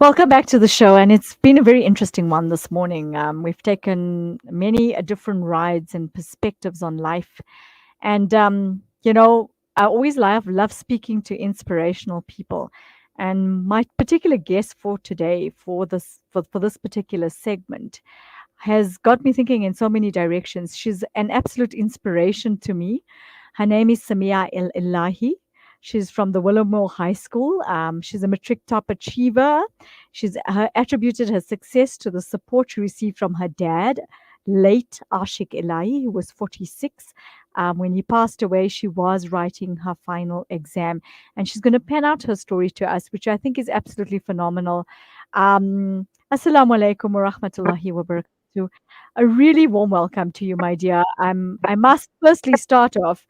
Welcome back to the show, and it's been a very interesting one this morning. We've taken many different rides and perspectives on life, and I always love speaking to inspirational people. And my particular guest for today, for this particular segment, has got me thinking in so many directions. She's an absolute inspiration to me. Her name is Samihah Ellahi. She's from the Willowmore High School. She's a matric top achiever. She's attributed her success to the support she received from her dad, late Ashik Elahi, who was 46. When he passed away, she was writing her final exam, and she's going to pen out her story to us, which I think is absolutely phenomenal. Assalamu alaikum wa rahmatullahi wa barakatuh. A really warm welcome to you, my dear. I must firstly start off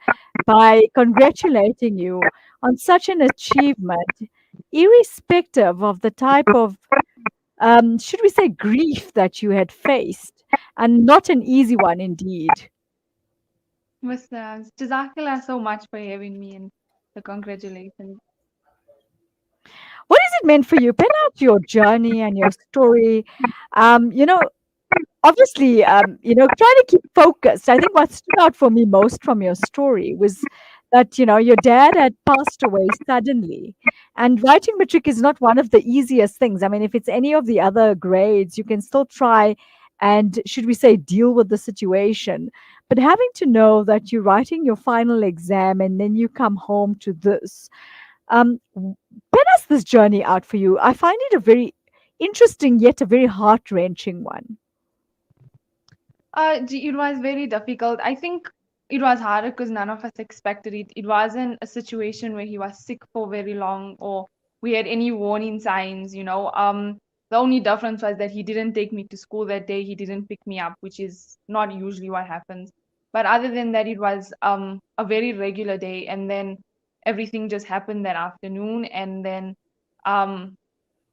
by congratulating you on such an achievement, irrespective of the type of, should we say, grief that you had faced, and not an easy one indeed. Jazakallah so much for having me and the congratulations. What has it meant for you? Pen out your journey and your story. Um, you know, Obviously, trying to keep focused. I think what stood out for me most from your story was that, your dad had passed away suddenly. And writing matric is not one of the easiest things. I mean, if it's any of the other grades, you can still try and, should we say, deal with the situation. But having to know that you're writing your final exam and then you come home to this, pen us this journey out for you. I find it a very interesting yet a very heart wrenching one. It was very difficult. I think it was harder because none of us expected it. It wasn't a situation where he was sick for very long or we had any warning signs. The only difference was that he didn't take me to school that day. He didn't pick me up, which is not usually what happens. But other than that, it was a very regular day, and then everything just happened that afternoon, and then um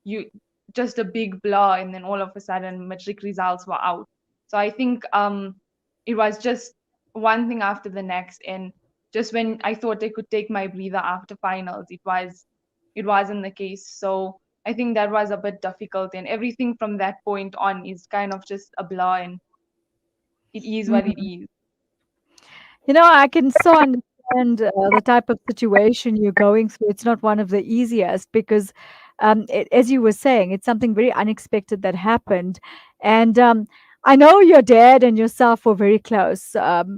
you just a big blur, and then all of a sudden matric results were out. So I think it was just one thing after the next, and just when I thought I could take my breather after finals, it wasn't the case. So I think that was a bit difficult, and everything from that point on is kind of just a blur, and it is what it is. I can so understand the type of situation you're going through. It's not one of the easiest because, as you were saying, it's something very unexpected that happened. And I know your dad and yourself were very close. Talk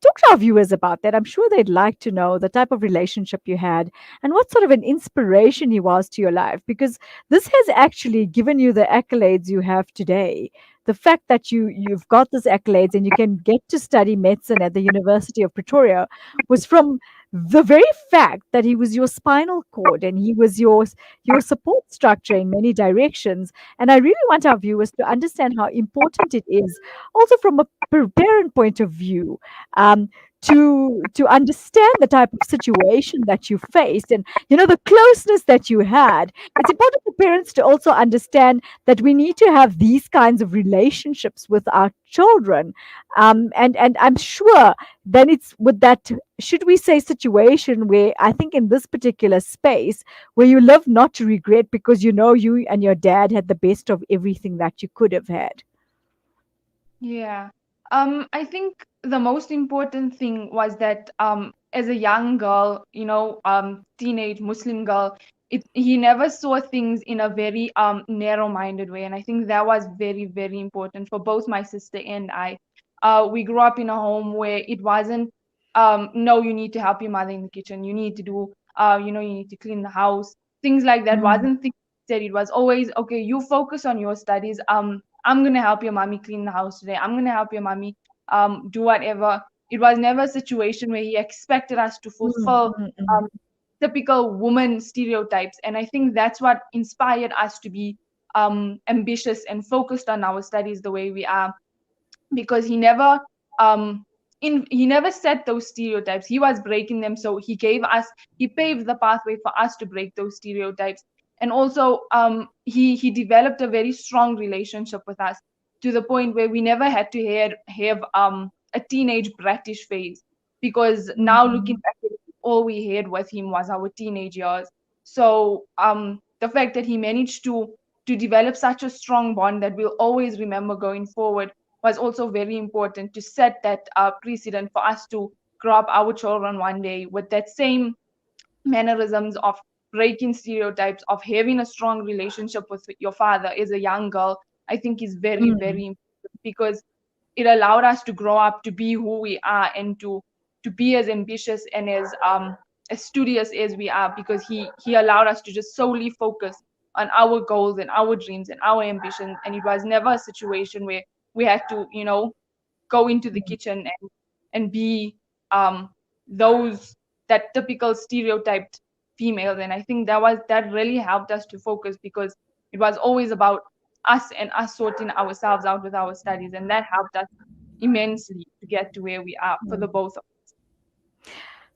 to our viewers about that. I'm sure they'd like to know the type of relationship you had and what sort of an inspiration he was to your life, because this has actually given you the accolades you have today. The fact that you've got these accolades and you can get to study medicine at the University of Pretoria was from the very fact that he was your spinal cord and he was your support structure in many directions. And I really want our viewers to understand how important it is, also from a parent point of view, um, to understand the type of situation that you faced and the closeness that you had. It's important for parents to also understand that we need to have these kinds of relationships with our children. And I'm sure then it's with that, should we say, situation where I think in this particular space where you live not to regret because you and your dad had the best of everything that you could have had. Yeah. I think the most important thing was that as a young girl, teenage Muslim girl, he never saw things in a very narrow-minded way, and I think that was very, very important for both my sister and I. We grew up in a home where it wasn't no, you need to help your mother in the kitchen, you need to do you need to clean the house, things like that Mm, wasn't things said. It was always, okay, you focus on your studies. I'm gonna help your mommy clean the house today. I'm gonna help your mommy do whatever. It was never a situation where he expected us to mm, fulfill mm, mm, um, typical woman stereotypes. And I think that's what inspired us to be ambitious and focused on our studies the way we are, because um he never set those stereotypes. He was breaking them, so he paved the pathway for us to break those stereotypes. And also he developed a very strong relationship with us, to the point where we never had to have a teenage bratish phase, because now looking mm. back at it, all we had with him was our teenage years. So the fact that he managed to to develop such a strong bond that we'll always remember going forward was also very important to set that precedent for us to grow up our children one day with that same mannerisms of breaking stereotypes of having a strong relationship with your father as a young girl. I think is very, Mm. very important because it allowed us to grow up to be who we are and to be as ambitious and as studious as we are, because he allowed us to just solely focus on our goals and our dreams and our ambitions, and it was never a situation where we had to, go into the kitchen and be those that typical stereotyped females. And I think that really helped us to focus, because it was always about us and us sorting ourselves out with our studies, and that helped us immensely to get to where we are for the Mm. both of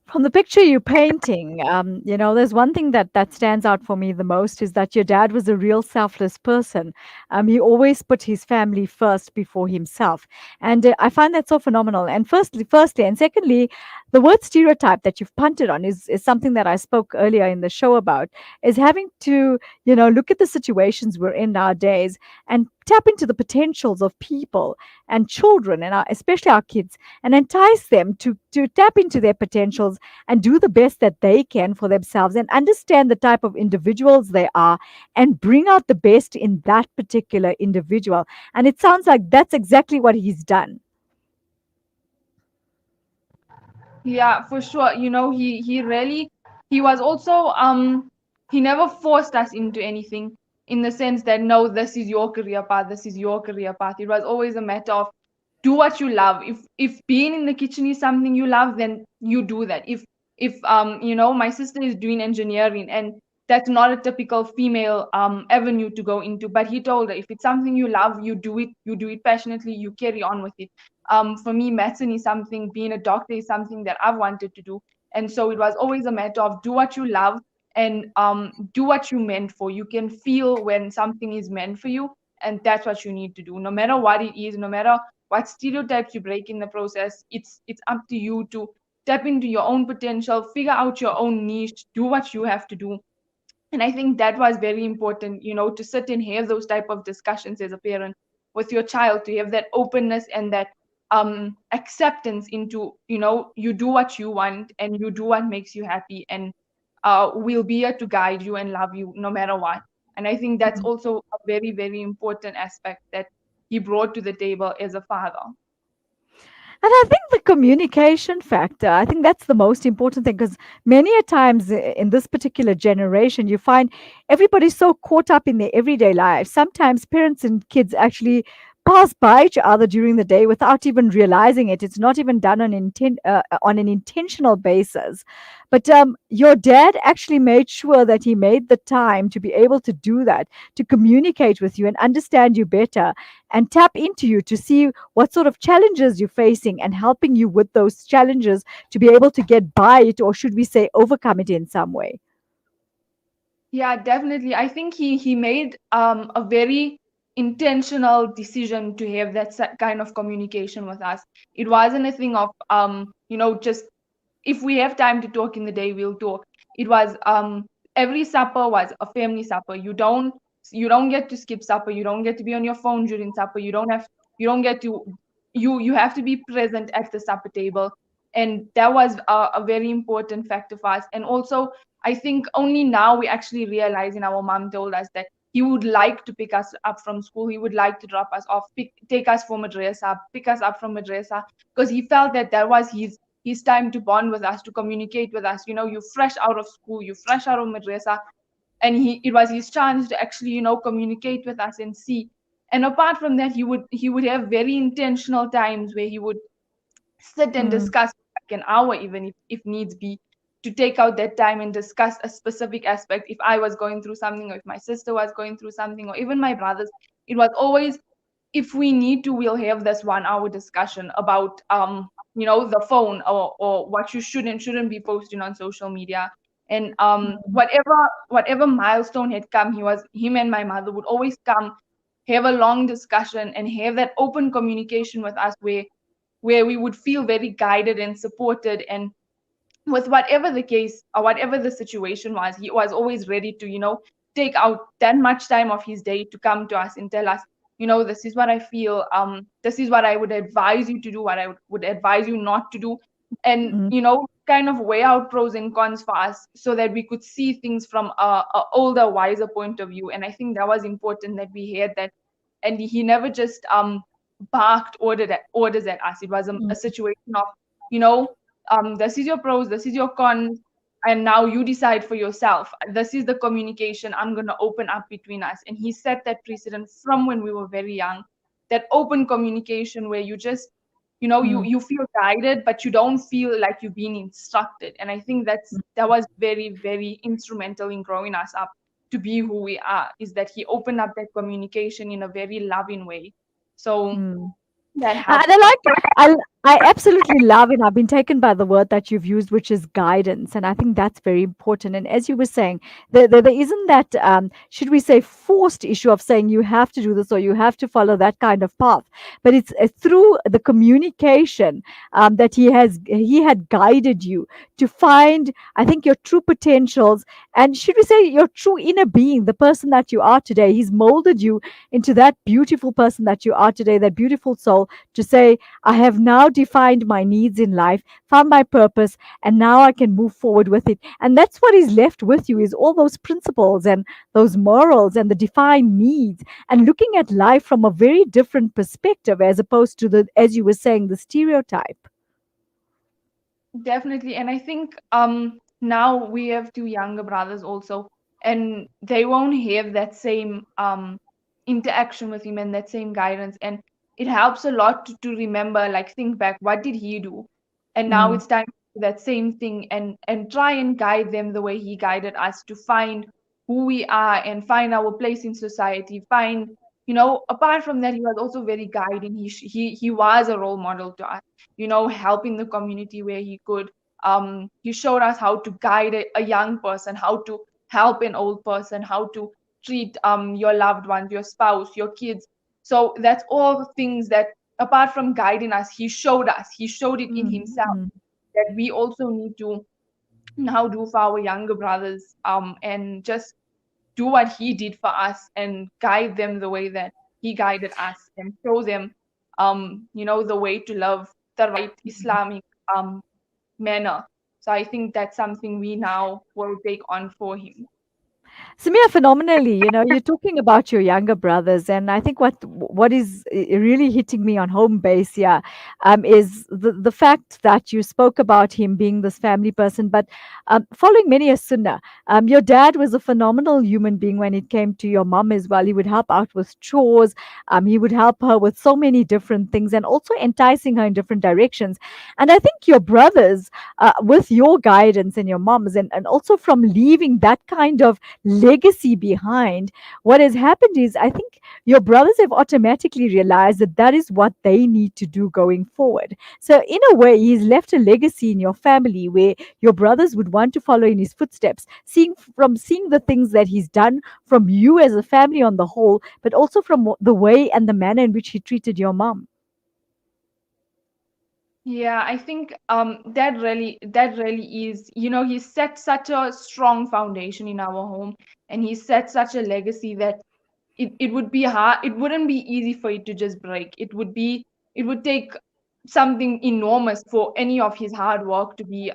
From the picture you're painting, there's one thing that stands out for me the most is that your dad was a real selfless person. He always put his family first before himself, and I find that so phenomenal. And firstly, and secondly, the word stereotype that you've punted on is something that I spoke earlier in the show about. Is having to look at the situations we're in nowadays and tap into the potentials of people and children, and especially our kids, and entice them to tap into their potentials and do the best that they can for themselves and understand the type of individuals they are and bring out the best in that particular individual. And it sounds like that's exactly what he's done. Yeah, for sure. He really, he was also he never forced us into anything, in the sense that no, this is your career path, this is your career path. It was always a matter of do what you love. If being in the kitchen is something you love, then you do that. If my sister is doing engineering, and that's not a typical female avenue to go into, but he told her, if it's something you love, you do it passionately, you carry on with it. For me, medicine is something, being a doctor is something that I've wanted to do. And so it was always a matter of do what you love, and do what you meant for. You can feel when something is meant for you, and that's what you need to do. No matter what it is, no matter what stereotypes you break in the process, it's up to you to tap into your own potential, figure out your own niche, do what you have to do. And I think that was very important, to sit and have those type of discussions as a parent with your child, to have that openness and that acceptance into, you do what you want and you do what makes you happy, and we'll be here to guide you and love you no matter what. And I think that's also a very, very important aspect that he brought to the table as a father. And I think the communication factor, I think that's the most important thing, because many a times in this particular generation, you find everybody's so caught up in their everyday life. Sometimes parents and kids actually pass by each other during the day without even realizing it. It's not even done on an intentional basis. But your dad actually made sure that he made the time to be able to do that, to communicate with you and understand you better and tap into you to see what sort of challenges you're facing and helping you with those challenges to be able to get by it, or should we say overcome it in some way. Yeah, definitely. I think he made a very intentional decision to have that kind of communication with us. It wasn't a thing of just if we have time to talk in the day, we'll talk. It was every supper was a family supper. You don't get to skip supper. You don't get to be on your phone during supper. You don't get to you have to be present at the supper table. And that was a very important factor for us. And also, I think only now we actually realize, and our mom told us that he would like to pick us up from school. He would like to drop us off, take us for madrasa, pick us up from madrasa, because he felt that that was his time to bond with us, to communicate with us. You're fresh out of school, you're fresh out of madrasa, and it was his chance to actually, communicate with us and see. And apart from that, he would have very intentional times where he would sit and Mm. discuss like an hour, even if needs be, to take out that time and discuss a specific aspect. If I was going through something, or if my sister was going through something, or even my brothers, it was always, if we need to, we'll have this 1 hour discussion about the phone, or what you should and shouldn't be posting on social media. And whatever milestone had come, him and my mother would always come, have a long discussion, and have that open communication with us, where we would feel very guided and supported. And with whatever the case or whatever the situation was, he was always ready to, take out that much time of his day to come to us and tell us, this is what I feel. This is what I would advise you to do, what I would advise you not to do. And, Mm, kind of weigh out pros and cons for us so that we could see things from a older, wiser point of view. And I think that was important that we heard that. And he never just barked orders at us. It was a mm, situation of, you know, this is your pros, this is your cons, and now you decide for yourself. This is the communication I'm going to open up between us. And he set that precedent from when we were very young, that open communication where you just, mm, you feel guided, but you don't feel like you're being instructed. And I think that was very, very instrumental in growing us up to be who we are, is that he opened up that communication in a very loving way. So mm. that And helped. I like, I absolutely love, and I've been taken by the word that you've used, which is guidance. And I think that's very important. And as you were saying, there isn't that, should we say, forced issue of saying you have to do this or you have to follow that kind of path. But it's through the communication that he had guided you to find, I think, your true potentials. And should we say your true inner being, the person that you are today. He's molded you into that beautiful person that you are today, that beautiful soul, to say, I have now defined my needs in life, found my purpose, and now I can move forward with it. And that's what is left with you, is all those principles and those morals and the defined needs, and looking at life from a very different perspective as opposed to the, as you were saying, the stereotype. Definitely. And I think now we have two younger brothers also, and they won't have that same interaction with him and that same guidance. And it helps a lot to remember, like think back, what did he do? And now Mm, it's time to do that same thing and try and guide them the way he guided us, to find who we are and find our place in society, find, apart from that, he was also very guiding. He was a role model to us, helping the community where he could. He showed us how to guide a young person, how to help an old person, how to treat your loved ones, your spouse, your kids. So that's all the things that, apart from guiding us, he showed us. He showed it in mm, himself, mm. that we also need to now do for our younger brothers, and just do what he did for us and guide them the way that he guided us, and show them the way to love the right Islamic manner. So I think that's something we now will take on for him. Samia, phenomenally, you're talking about your younger brothers, and I think what is really hitting me on home base here is the fact that you spoke about him being this family person, but following many a sunnah. Your dad was a phenomenal human being when it came to your mom as well. He would help out with chores, he would help her with so many different things, and also enticing her in different directions. And I think your brothers, with your guidance and your mom's, and also from leaving that kind of legacy behind, what has happened is, I think your brothers have automatically realized that that is what they need to do going forward. So in a way, he's left a legacy in your family where your brothers would want to follow in his footsteps, seeing the things that he's done, from you as a family on the whole, but also from the way and the manner in which he treated your mom. Yeah, I think that really is, he set such a strong foundation in our home, and he set such a legacy that it would be hard, it wouldn't be easy for it to just break. It would take something enormous for any of his hard work to be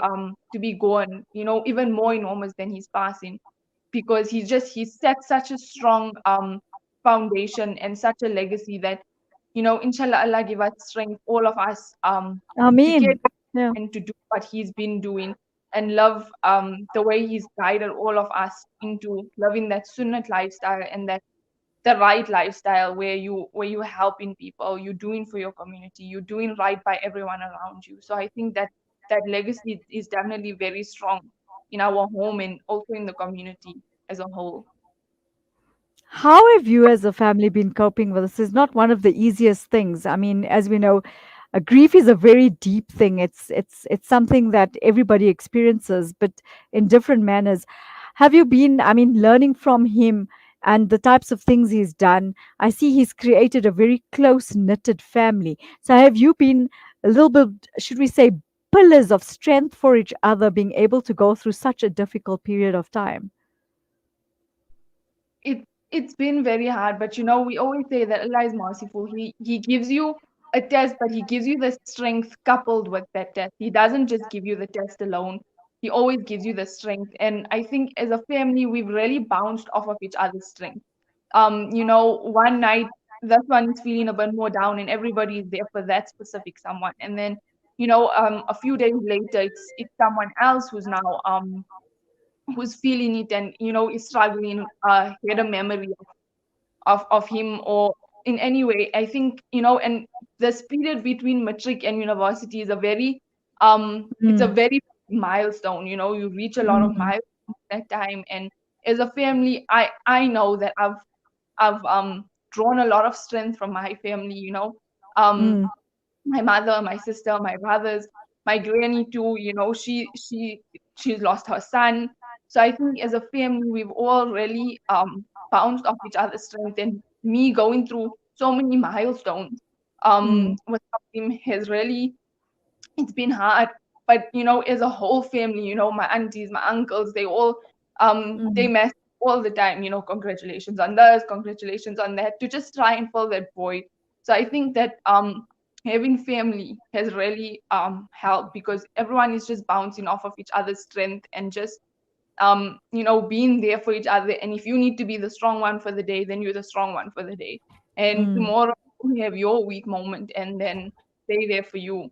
gone, even more enormous than his passing, because he set such a strong foundation and such a legacy that, inshallah, Allah give us strength, all of us, to carry Ameen. Yeah. and to do what he's been doing, and love the way he's guided all of us into loving that sunnat lifestyle, and that the right lifestyle where you helping people, you're doing for your community, you're doing right by everyone around you. So I think that legacy is definitely very strong in our home and also in the community as a whole. How have you as a family been coping with this? Is not one of the easiest things. I mean, as we know, grief is a very deep thing. It's something that everybody experiences, but in different manners. Have you been, I mean, learning from him and the types of things he's done? I see he's created a very close knitted family. So have you been a little bit, should we say, pillars of strength for each other, being able to go through such a difficult period of time? It's been very hard, but we always say that Allah is merciful. He gives you a test, but He gives you the strength coupled with that test. He doesn't just give you the test alone. He always gives you the strength. And I think as a family, we've really bounced off of each other's strength. One night this one is feeling a bit more down, and everybody is there for that specific someone. And then, a few days later, it's someone else who's feeling it and is struggling, had a memory of him or in any way. I think and this period between matric and university is a very it's a Mm, very milestone. You reach a lot of mm, milestones that time, and as a family, I know that I've drawn a lot of strength from my family. um mm, my mother, my sister, my brothers, my granny too. She's lost her son. So I think as a family, we've all really bounced off each other's strength. And me going through so many milestones mm, with him has really, it's been hard. But as a whole family, my aunties, my uncles, they mm, mess all the time. Congratulations on this, congratulations on that, to just try and fill that void. So I think that having family has really helped, because everyone is just bouncing off of each other's strength and just being there for each other. And if you need to be the strong one for the day, then you're the strong one for the day. And mm, tomorrow you have your weak moment, and then they there for you.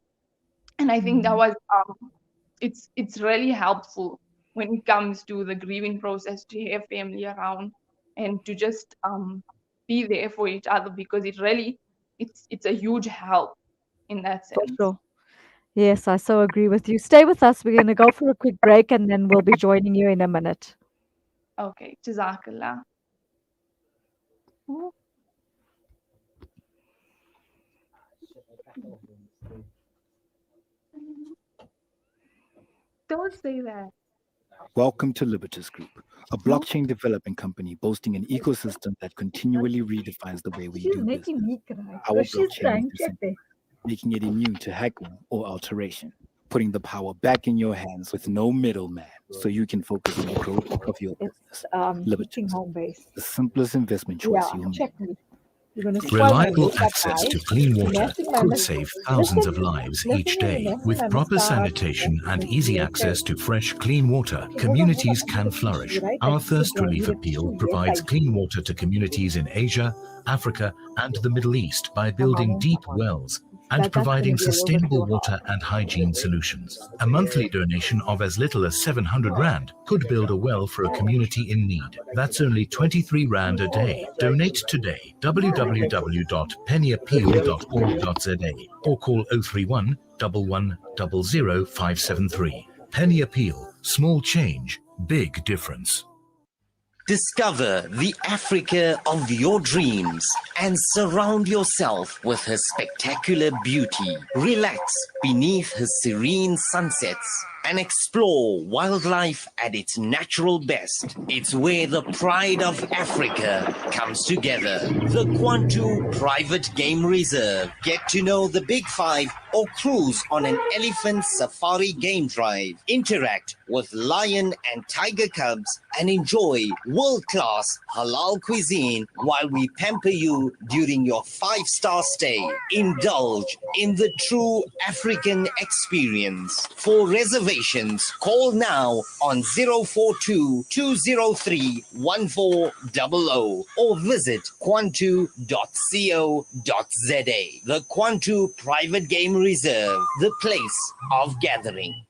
And I think that mm. was it's really helpful when it comes to the grieving process, to have family around and to just be there for each other, because it's a huge help in that For sense. sure. Yes, I so agree with you. Stay with us. We're going to go for a quick break and then we'll be joining you in a minute. Okay, jazakallah. Don't say that. Welcome to Libertas Group, a No, blockchain development company boasting an ecosystem that continually redefines the way we she's do making business. me cry. Our Because she's blockchain crying. makes it Check simple, there. making it immune to hacking or alteration, putting the power back in your hands with no middleman so you can focus on the growth of your It's business. heating Libertas, home base. the simplest investment choice Yeah, you'll make. check me. You're going to spoil my Reliable makeup, access guys. to clean You're water messing my could mas- save Listen, thousands of lives listen, each you're day. messing With my proper mascara. sanitation and Let's easy see, okay. access to fresh, clean water, Okay, communities hold on. can I need a tissue, flourish. right? I Our need a Thirst bro. I Relief need a Appeal tissue. Yes, I provides clean do. water to communities in Asia, Africa, and the Middle East by Come building on, deep come on. wells and That's going to providing be a little bit sustainable too hard. water and hygiene solutions. A monthly donation of as little as 700 Rand could build a well for a community in need. That's only 23 Rand a day. Donate today. www.pennyappeal.org.za or call 031 11 573. Penny Appeal. Small change, big difference. Discover the Africa of your dreams and surround yourself with her spectacular beauty. Relax beneath her serene sunsets and explore wildlife at its natural best. It's where the pride of Africa comes together. The Kwantu Private Game Reserve. Get to know the Big Five or cruise on an elephant safari game drive. Interact with lion and tiger cubs and enjoy world-class halal cuisine while we pamper you during your 5-star stay. Indulge in the true African experience. For reservations, call now on 042 203 1400 or visit kwantu.co.za. The Kwantu Private Game Reserve, the place of gathering.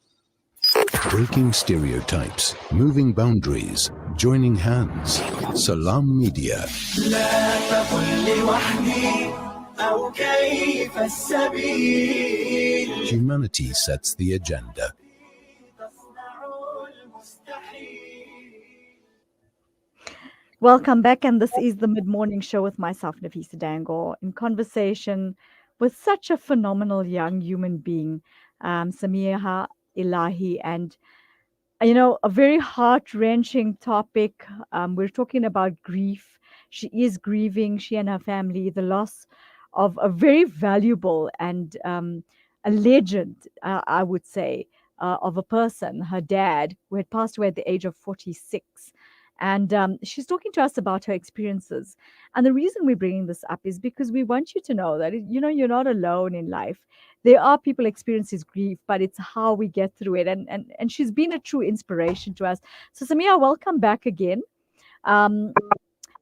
Breaking stereotypes, moving boundaries, joining hands. Salam Media. Humanity sets the agenda. Welcome back, and this is the Mid Morning Show with myself, Nafeesa Dangor, in conversation with such a phenomenal young human being, Samihah Ellahi. And a very heart wrenching topic. We're talking about grief. She is grieving, she and her family, the loss of a very valuable and a legend, I would say, of a person, her dad, who had passed away at the age of 46. And she's talking to us about her experiences. And the reason we're bringing this up is because we want you to know that, you're not alone in life. There are people experiencing grief, but it's how we get through it. And she's been a true inspiration to us. So, Samihah, welcome back again. Um,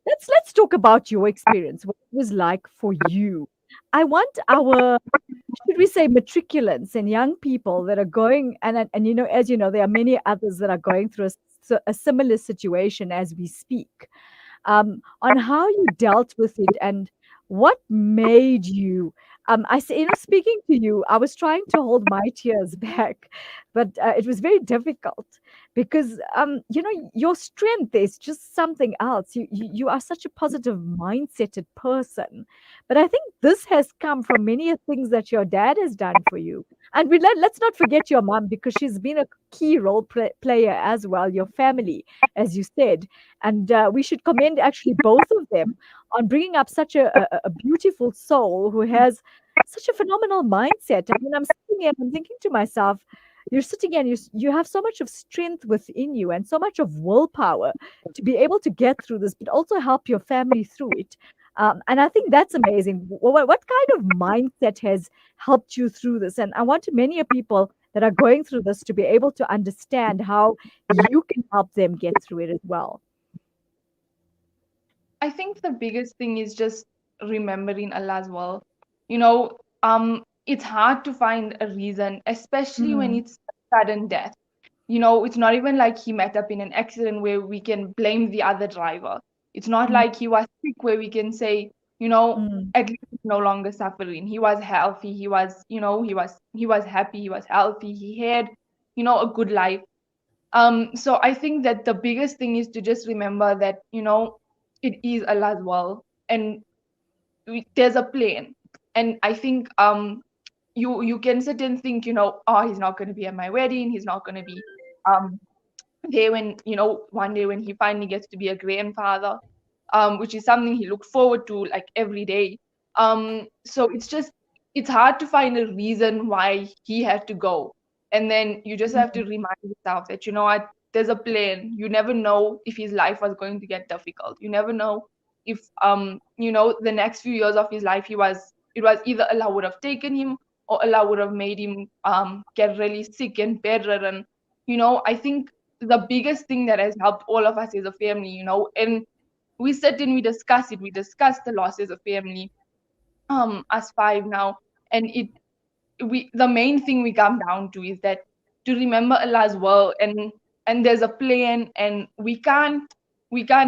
let's talk about your experience, what it was like for you. I want our, should we say, matriculants and young people that are going, and as you know, there are many others that are going through a similar situation as we speak, on how you dealt with it and what made you. I say, speaking to you, I was trying to hold my tears back, but it was very difficult because your strength is just something else. You are such a positive mindseted person, but I think this has come from many things that your dad has done for you. And let's not forget your mom, because she's been a key role player as well. Your family, as you said, and we should commend actually both of them on bringing up such a beautiful soul who has such a phenomenal mindset. I mean, I'm sitting here and I'm thinking to myself, you're sitting here and you have so much of strength within you and so much of willpower to be able to get through this, but also help your family through it. And I think that's amazing. What kind of mindset has helped you through this? And I want many people that are going through this to be able to understand how you can help them get through it as well. I think the biggest thing is just remembering Allah as well. It's hard to find a reason, especially when it's sudden death. It's not even like he met up in an accident where we can blame the other driver. It's not like he was sick where we can say, at least he's no longer suffering. He was healthy. He was happy. He was healthy. He had, a good life. So I think that the biggest thing is to just remember that, it is Allah's will, and there's a plan. And I think you can sit and think, oh, he's not going to be at my wedding. He's not going to be there when, one day when he finally gets to be a grandfather, which is something he looked forward to like every day. So it's hard to find a reason why he had to go. And then you just have to remind yourself that, what, there's a plan. You never know if his life was going to get difficult. You never know if, the next few years of his life, it was either Allah would have taken him or Allah would have made him get really sick and bedridden. I think the biggest thing that has helped all of us as a family, and we sit and we discuss it. We discuss the loss as a family, us five now, and the main thing we come down to is that to remember Allah's will, and there's a plan, and we can't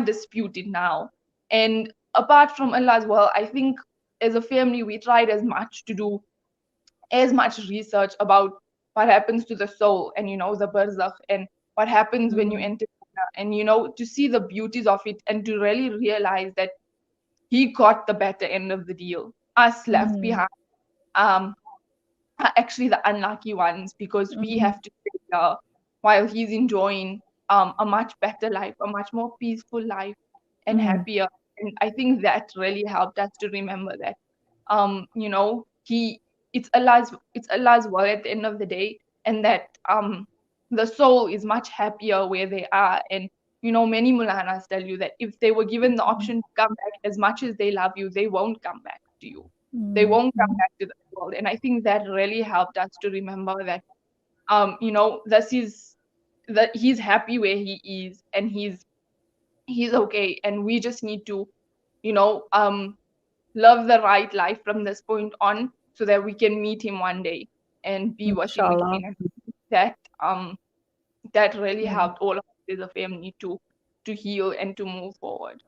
dispute it now. And apart from Allah's will, I think as a family we tried as much to do as much research about what happens to the soul and the barzakh and what happens when you enter, and to see the beauties of it and to really realize that he got the better end of the deal. Us left behind are actually the unlucky ones, because we have to stay here while he's enjoying a much better life, a much more peaceful life and happier. And I think that really helped us to remember that it's Allah's will at the end of the day, and that the soul is much happier where they are. And many Mulanas tell you that if they were given the option to come back, as much as they love you, they won't come back to you. They won't come back to the world. And I think that really helped us to remember that this is that he's happy where he is, and he's okay, and we just need to live the right life from this point on, so that we can meet him one day and be with him again. And that really helped all of us as a family to heal and to move forward.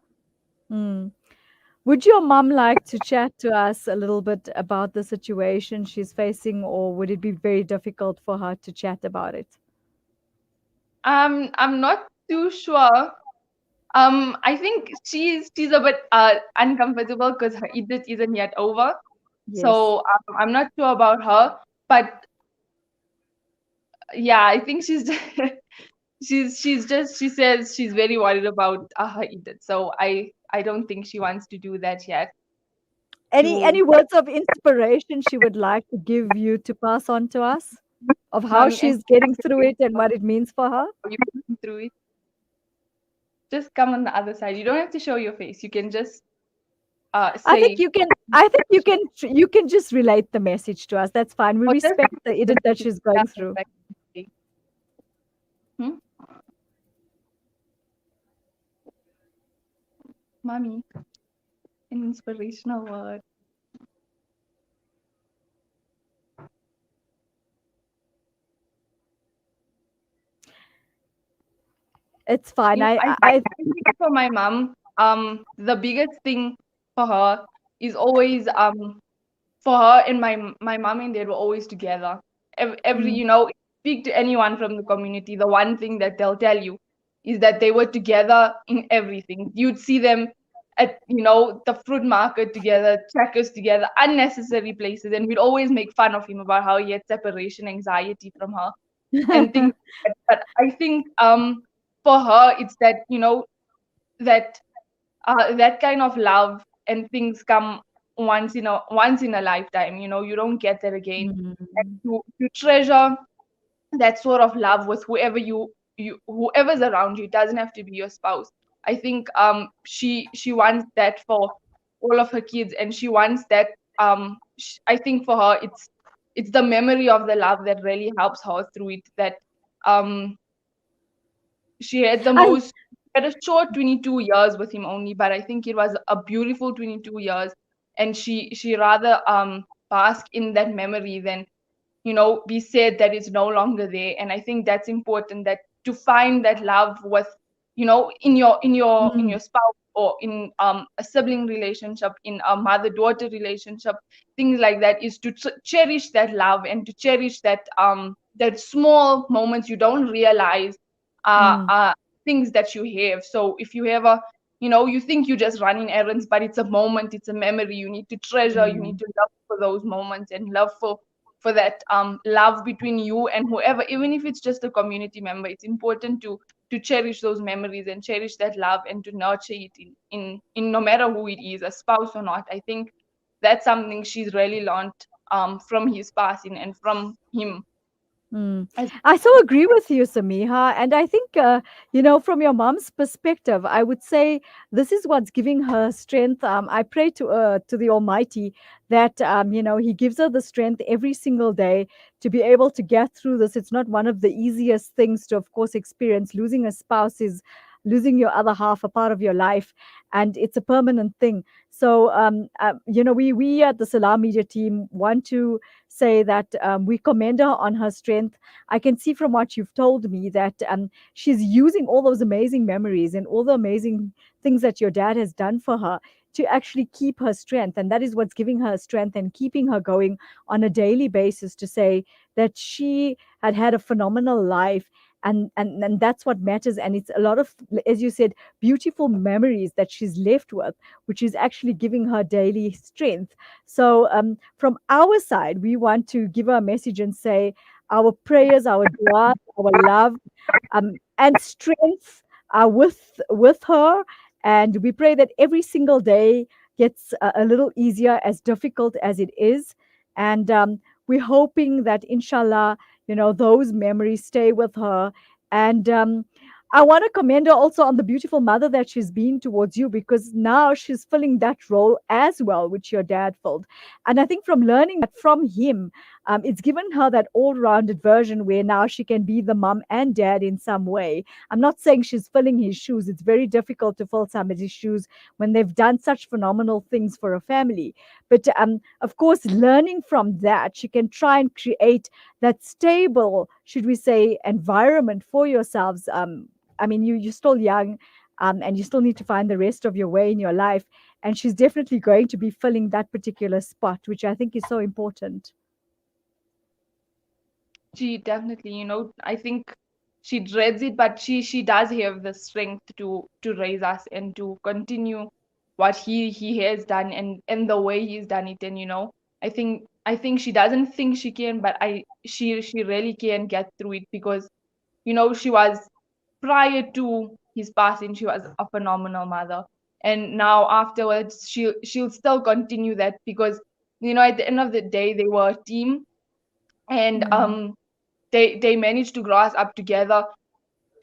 Would your mom like to chat to us a little bit about the situation she's facing, or would it be very difficult for her to chat about it? I'm not too sure. I think she's a bit uncomfortable because her iddat isn't yet over. Yes. So I'm not sure about her, but yeah, I think she says she's very worried about her iddat. So I don't think she wants to do that yet. Any words of inspiration she would like to give you to pass on to us of how she's getting through it and what it means for her? Through it. just come on the other side. You don't have to show your face. You can just I say, think you can. I think you can just relate the message to us. That's fine. We or just respect the edit that she's going yeah, through. exactly. Hmm? Mommy, an inspirational word. It's fine. You know, I I think for my mom, the biggest thing for her is always for her and my mom and dad were always together. Every mm, you know, speak to anyone from the community, the one thing that they'll tell you is that they were together in everything. You'd see them at the fruit market together, checkers together, unnecessary places, and we'd always make fun of him about how he had separation anxiety from her and things like that. But I think for her it's that that that kind of love and things come once in a lifetime. You don't get that again. And mm, to treasure that sort of love with whoever's around you. It doesn't have to be your spouse. I think she wants that for all of her kids, and she wants that. I think for her it's the memory of the love that really helps her through it. That um she had the I most had a short 22 years with him only, but I think it was a beautiful 22 years, and she rather bask in that memory than be said that it's no longer there. And I think that's important, that to find that love with in your mm, spouse, or in a sibling relationship, in a mother-daughter relationship, things like that, is to cherish that love and to cherish that small moments you don't realize mm, are things that you have. So if you have you think you're just running errands, but it's a moment, it's a memory you need to treasure. You need mm. to love for those moments, and love for that love between you and whoever, even if it's just a community member. It's important to cherish those memories and cherish that love, and to nurture it in no matter who it is, a spouse or not. I think that's something she's really learned from his passing and from him Mm. as I so agree with you, Samiha. And I think, from your mom's perspective, I would say this is what's giving her strength. I pray to the Almighty that, He gives her the strength every single day to be able to get through this. It's not one of the easiest things to, of course, experience. Losing a spouse is losing your other half, a part of your life, and it's a permanent thing. So, we at the Salam Media team want to say that we commend her on her strength. I can see from what you've told me that she's using all those amazing memories and all the amazing things that your dad has done for her to actually keep her strength. And that is what's giving her strength and keeping her going on a daily basis, to say that she had a phenomenal life. And that's what matters. And it's a lot of, as you said, beautiful memories that she's left with, which is actually giving her daily strength. So from our side, we want to give her a message and say our prayers, our dua, our love, and strength are with her. And we pray that every single day gets a little easier, as difficult as it is. And we're hoping that, inshallah, those memories stay with her. And I want to commend her also on the beautiful mother that she's been towards you, because now she's filling that role as well, which your dad filled. And I think from learning that from him, it's given her that all-rounded version where now she can be the mom and dad in some way. I'm not saying she's filling his shoes. It's very difficult to fill somebody's shoes when they've done such phenomenal things for a family. But of course, learning from that, she can try and create that stable, should we say, environment for yourselves. I mean, you're still young, and you still need to find the rest of your way in your life. And she's definitely going to be filling that particular spot, which I think is so important. she definitely, I think she dreads it, but she does have the strength to raise us and to continue what he has done, and the way he's done it. And I think she doesn't think she can, but she really can get through it, because she was, prior to his passing, she was a phenomenal mother. And now afterwards, she'll still continue that, because at the end of the day, they were a team. And Mm, they managed to grow us up together.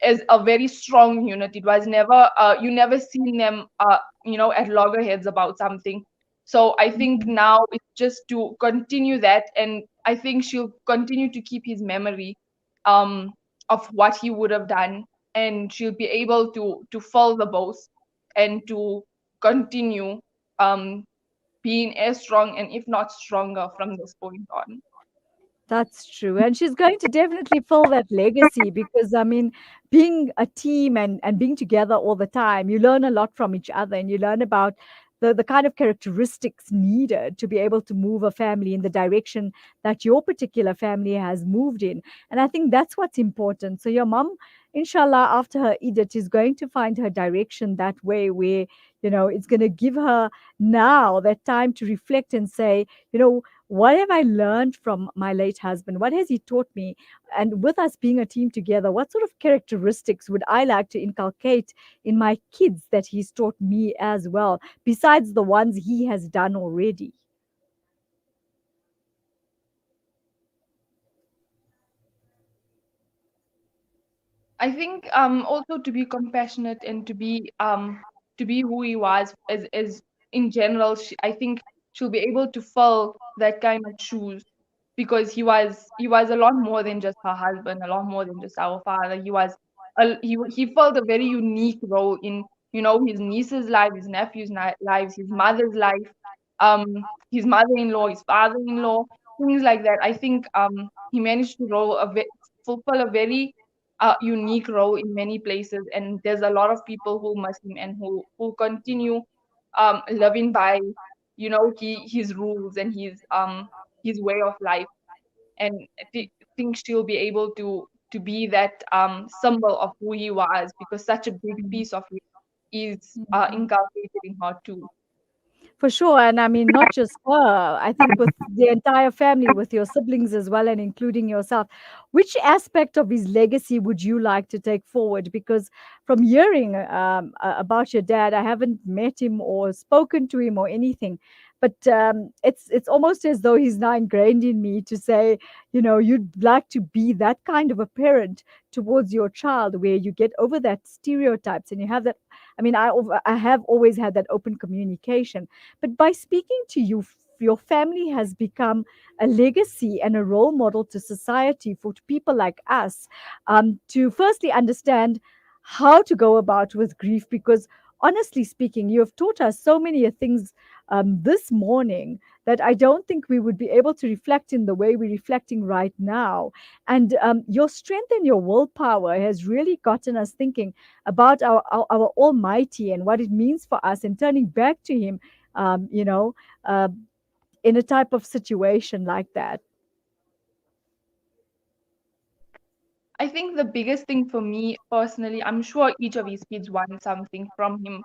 as a very strong unit. It was never you never seen them at loggerheads about something. So I think now it's just to continue that, and I think she'll continue to keep his memory um of what he would have done, and she'll be able to fill the boast and to continue um being as strong, and if not stronger, from this point on. That's true. And she's going to definitely fill that legacy because, I mean, being a team and being together all the time, you learn a lot from each other and you learn about the kind of characteristics needed to be able to move a family in the direction that your particular family has moved in. And I think that's what's important. So, your mom, inshallah, after her Eid, is going to find her direction that way, where, it's going to give her now that time to reflect and say, what have I learned from my late husband? What has he taught me? And with us being a team together, what sort of characteristics would I like to inculcate in my kids that he's taught me as well, besides the ones he has done already? I think also to be compassionate and to be who he was as in general. I think she'll be able to fill that kind of shoes, because he was a lot more than just her husband, a lot more than just our father. He filled a very unique role in his niece's life, his nephew's lives, his mother's life, um his mother-in-law, his father-in-law, things like that. I think he managed to fulfill a very unique role in many places, and there's a lot of people who must him and who continue living by his rules and his way of life. And think she'll be able to be that symbol of who he was, because such a big piece of it is inculcated in her too. For sure. And I mean, not just her, I think with the entire family, with your siblings as well, and including yourself. Which aspect of his legacy would you like to take forward? Because from hearing about your dad, I haven't met him or spoken to him or anything. But it's almost as though he's now ingrained in me to say, you'd like to be that kind of a parent towards your child, where you get over that stereotypes and you have that. I mean, I have always had that open communication, but by speaking to you, your family has become a legacy and a role model to society for people like us, to firstly understand how to go about with grief. Because honestly speaking, you have taught us so many things this morning that I don't think we would be able to reflect in the way we're reflecting right now. And your strength and your willpower has really gotten us thinking about our Almighty and what it means for us, and turning back to Him, um, you know, uh, in a type of situation like that. I think the biggest thing for me personally, I'm sure each of his kids want something from him.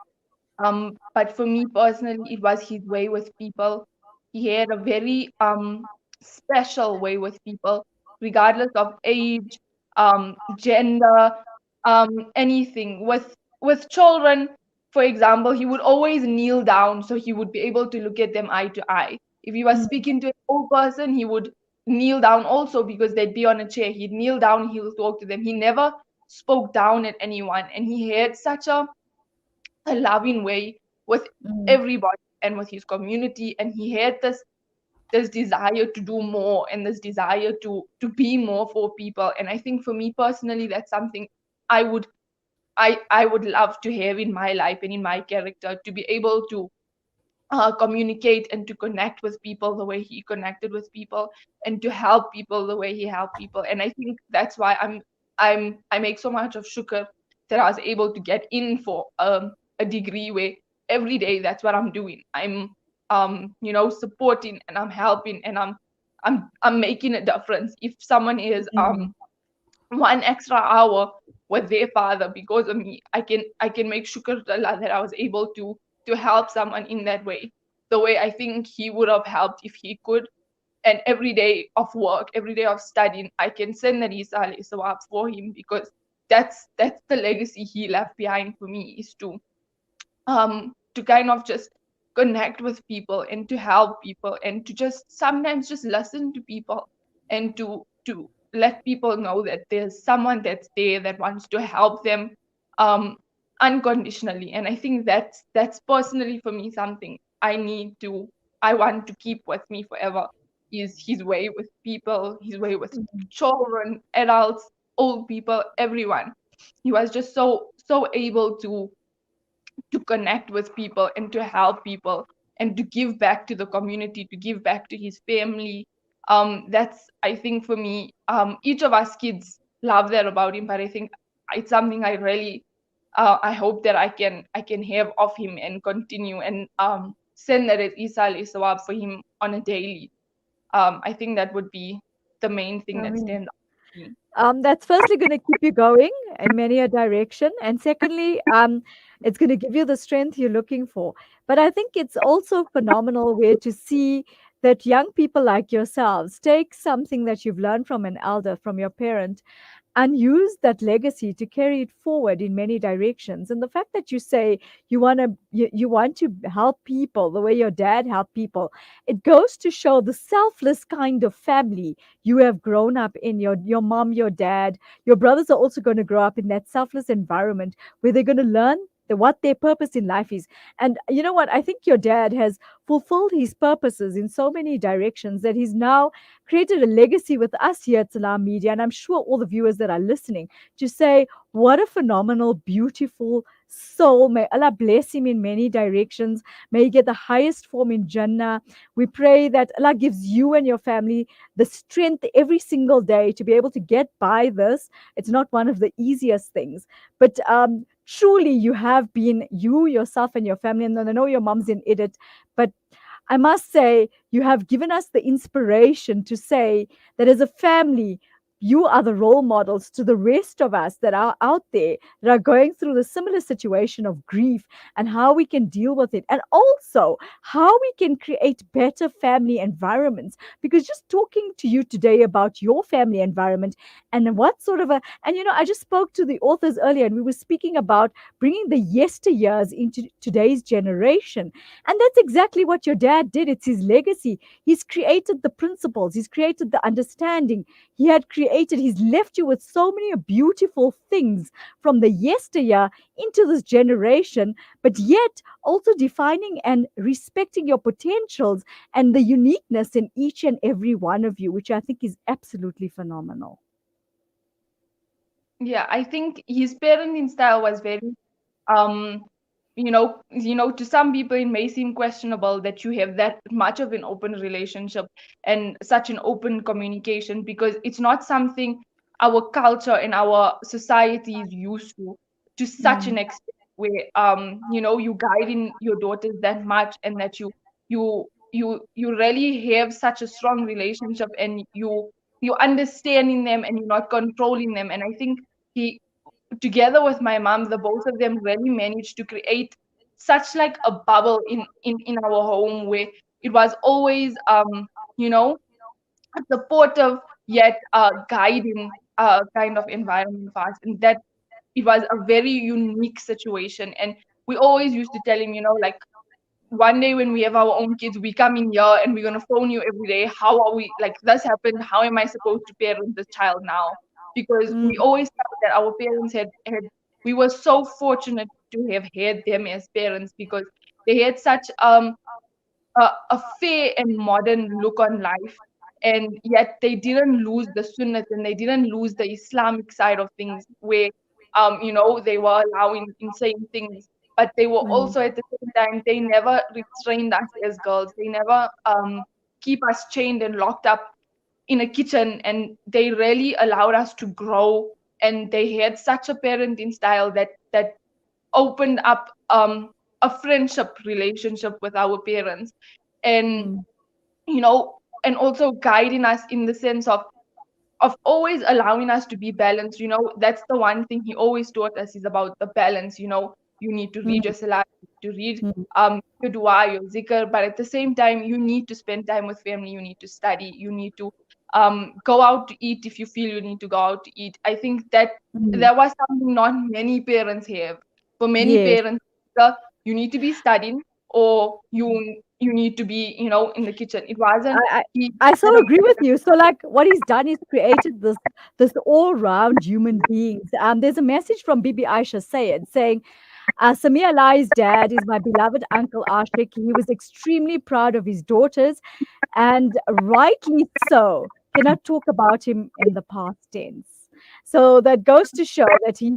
But for me personally, it was his way with people. He had a very special way with people, regardless of age, gender, anything. With children, for example, he would always kneel down so he would be able to look at them eye to eye. If he was Mm, speaking to an old person, he would kneel down also, because they'd be on a chair. He'd kneel down, he'll talk to them. He never spoke down at anyone, and he had such a loving way with mm, everybody and with his community, and he had this desire to do more and this desire to be more for people. And I think for me personally, that's something I would I would love to have in my life and in my character, to be able to communicate and to connect with people the way he connected with people, and to help people the way he helped people. And I think that's why I make so much of shukr that I was able to get in for a degree where every day that's what I'm doing. I'm supporting and I'm helping and I'm making a difference. If someone is mm, 1 extra hour with their father because of me, I can make shukr to Allah that I was able to help someone in that way, the way I think he would have helped if he could. And every day of work, every day of studying, I can send that Isa alayhi sawab for him, because that's the legacy he left behind for me, is to kind of just connect with people and to help people and to just sometimes just listen to people and to let people know that there's someone that's there that wants to help them um, unconditionally. And I think that's personally for me something I want to keep with me forever, is his way with people, his way with children, adults, old people, everyone. He was just so able to connect with people and to help people and to give back to the community, to give back to his family. That's, I think, for me, each of us kids love that about him, but I think it's something I really I hope that I can have of him and continue and send that at Isal Isawab for him on a daily. I think that would be the main thing I that mean, stands out to me. that's firstly going to keep you going in many a direction, and secondly, it's going to give you the strength you're looking for. But I think it's also phenomenal way to see that young people like yourselves take something that you've learned from an elder, from your parent, and use that legacy to carry it forward in many directions. And the fact that you say you want to help people the way your dad helped people, it goes to show the selfless kind of family you have grown up in. Your mom, your dad, your brothers are also going to grow up in that selfless environment where they're going to learn what their purpose in life is. And you know what? I think your dad has fulfilled his purposes in so many directions that he's now created a legacy with us here at Salam Media, and I'm sure all the viewers that are listening, to say, what a phenomenal, beautiful soul. May Allah bless him in many directions. May he get the highest form in Jannah. We pray that Allah gives you and your family the strength every single day to be able to get by this. It's not one of the easiest things, but truly you have been, you yourself and your family, and I know your mom's in edit, but I must say, you have given us the inspiration to say that as a family, you are the role models to the rest of us that are out there that are going through the similar situation of grief, and how we can deal with it, and also how we can create better family environments. Because just talking to you today about your family environment and what sort of a, and I just spoke to the authors earlier, and we were speaking about bringing the yesteryears into today's generation. And that's exactly what your dad did. It's his legacy. He's created the principles, he's created the understanding. He's left you with so many beautiful things from the yesteryear into this generation, but yet also defining and respecting your potentials and the uniqueness in each and every one of you, which I think is absolutely phenomenal. Yeah, I think his parenting style was very um to some people it may seem questionable that you have that much of an open relationship and such an open communication, because it's not something our culture and our society is used to such an extent where you guiding your daughters that much, and that you really have such a strong relationship, and you understanding them and you're not controlling them. And I think he, together with my mom, the both of them really managed to create such like a bubble in our home, where it was always you know supportive yet guiding kind of environment for us, and that it was a very unique situation. And we always used to tell him, like, one day when we have our own kids, we come in here and we're gonna phone you every day. How are we, like, this happened? How am I supposed to parent this child now? Because we always felt that our parents had we were so fortunate to have had them as parents, because they had such a fair and modern look on life, and yet they didn't lose the sunnah and they didn't lose the Islamic side of things, where they were allowing insane things, but they were also at the same time, they never restrained us as girls. They never keep us chained and locked up in a kitchen, and they really allowed us to grow. And they had such a parenting style that opened up a friendship relationship with our parents, and you know and also guiding us in the sense of always allowing us to be balanced. That's the one thing he always taught us, is about the balance. You need to read your salat, to read your dua, your zikr, but at the same time you need to spend time with family, you need to study, you need to go out to eat if you feel you need to go out to eat. I think that was something not many parents have. For many Yes. parents, you need to be studying, or you need to be, in the kitchen. It wasn't. I, I He I so had a agree with you. So, like, what he's done is created this all-round human beings. There's a message from Bibi Aisha Sayed saying, Samihah Ellahi's dad is my beloved uncle Ashik. He was extremely proud of his daughters, and rightly so. Cannot talk about him in the past tense. So that goes to show that he.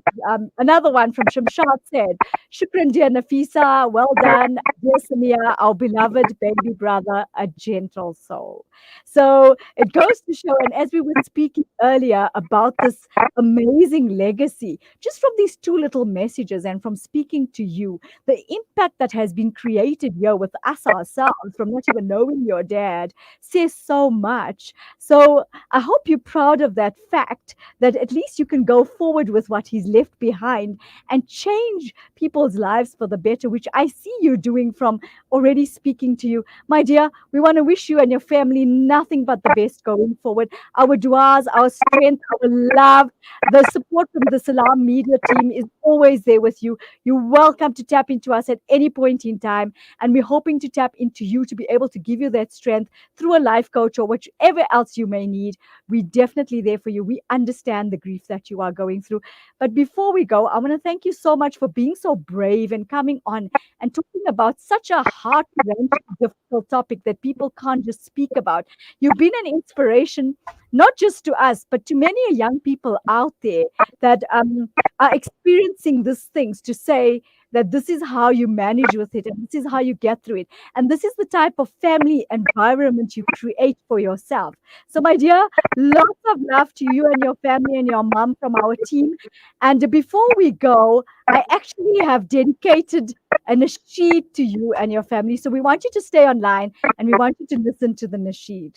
Another one from Shamshad said, "Shukran, dear Nafeesa. Well done, dear Samihah, our beloved baby brother, a gentle soul." So it goes to show, and as we were speaking earlier about this amazing legacy, just from these two little messages and from speaking to you, the impact that has been created here with us ourselves from not even knowing your dad says so much. So I hope you're proud of that fact that at least you can go forward with what he's left behind and change people's lives for the better, which I see you doing from already speaking to you. My dear, we want to wish you and your family nothing but the best going forward. Our duas, our strength, our love, the support from the Salam media team is always there with you. You're welcome to tap into us at any point in time. And we're hoping to tap into you to be able to give you that strength through a life coach or whichever else you may need. We're definitely there for you. We understand the grief that you are going through. But before we go, I want to thank you so much for being so brave and coming on and talking about such a heart-wrenching, difficult topic that people can't just speak about. You've been an inspiration, not just to us, but to many young people out there that are experiencing these things, to say that this is how you manage with it and this is how you get through it. And this is the type of family environment you create for yourself. So, my dear, lots of love to you and your family and your mom from our team. And before we go, I actually have dedicated a nasheed to you and your family. So we want you to stay online and we want you to listen to the nasheed.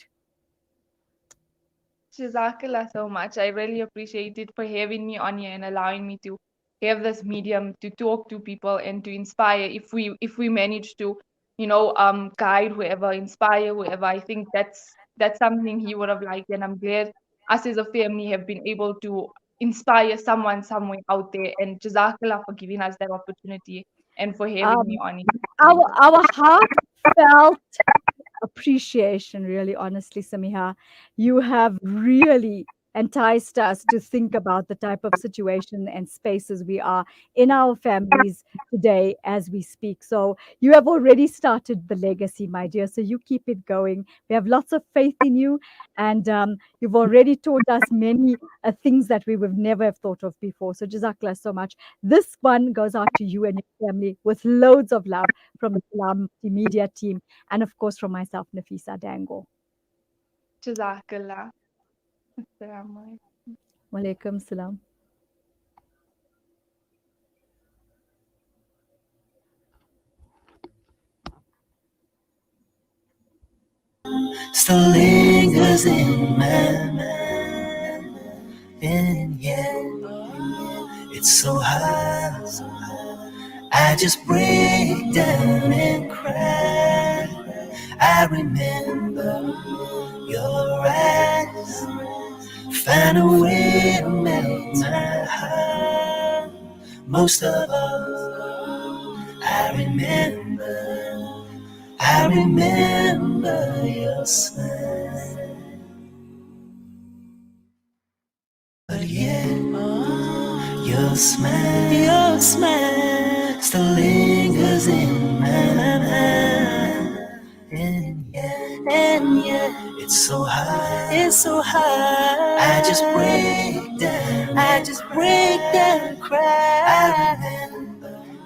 Jazakallah so much. I really appreciate it for having me on here and allowing me to have this medium to talk to people and to inspire. If we manage to, guide whoever, inspire whoever, I think that's something he would have liked, and I'm glad us as a family have been able to inspire someone somewhere out there. And Jazakallah for giving us that opportunity and for having me Um, on it. our heartfelt appreciation, really, honestly, Samihah. You have really enticed us to think about the type of situation and spaces we are in our families today as we speak. So you have already started the legacy, my dear. So you keep it going. We have lots of faith in you, and you've already taught us many things that we would never have thought of before. So Jazakallah so much. This one goes out to you and your family with loads of love from the Salam Media team, and of course from myself, Nafeesa Dangor. Jazakallah. Assalamu Walaikum salam. Still lingers in my mind, and yet it's so hard. I just break down and cry. I remember your eyes, find a way to melt my heart. Most of all, I remember your smile. But yeah, your smile still lingers in my mind. And yeah, it's so hard. I just break down, cry. I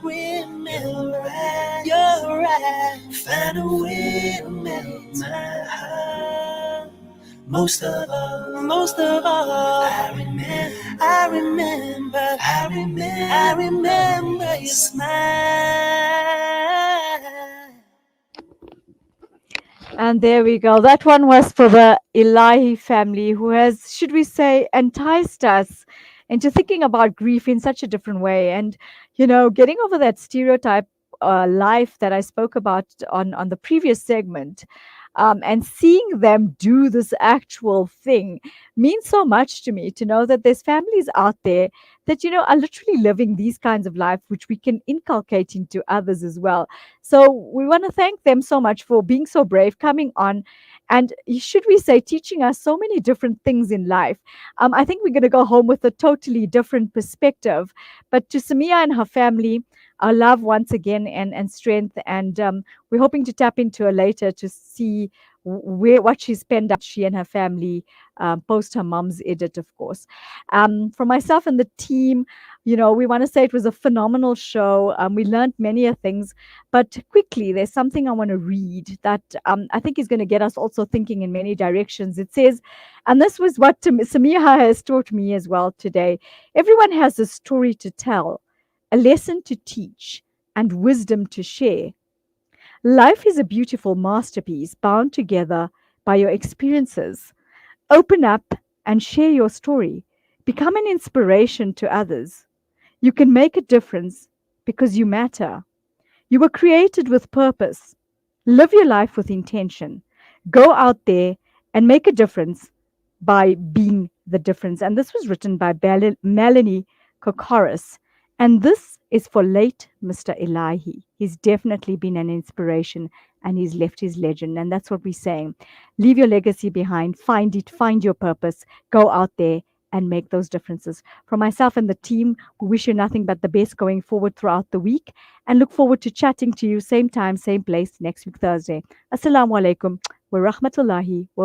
remember your eyes, find a way to melt my heart. Most of all, I remember your smile. And there we go. That one was for the Elahi family who has, should we say, enticed us into thinking about grief in such a different way. And, getting over that stereotype life that I spoke about on the previous segment. And seeing them do this actual thing means so much to me, to know that there's families out there that, are literally living these kinds of life, which we can inculcate into others as well. So we want to thank them so much for being so brave, coming on, and should we say, teaching us so many different things in life. I think we're going to go home with a totally different perspective. But to Samihah and her family, our love once again, and strength. And we're hoping to tap into her later to see what she's penned out, she and her family, post her mom's edit, of course. For myself and the team, we want to say it was a phenomenal show. We learned many things, but quickly, there's something I want to read that I think is going to get us also thinking in many directions. It says, and this was what Samihah has taught me as well today: everyone has a story to tell, a lesson to teach, and wisdom to share. Life is a beautiful masterpiece bound together by your experiences. Open up and share your story. Become an inspiration to others. You can make a difference because you matter. You were created with purpose. Live your life with intention. Go out there and make a difference by being the difference. And this was written by Melanie Kokoris. And this is for late Mr. Ellahi. He's definitely been an inspiration, and he's left his legend. And that's what we're saying. Leave your legacy behind. Find it. Find your purpose. Go out there and make those differences. From myself and the team, we wish you nothing but the best going forward throughout the week, and look forward to chatting to you same time, same place next week, Thursday. Assalamu alaikum wa rahmatullahi wa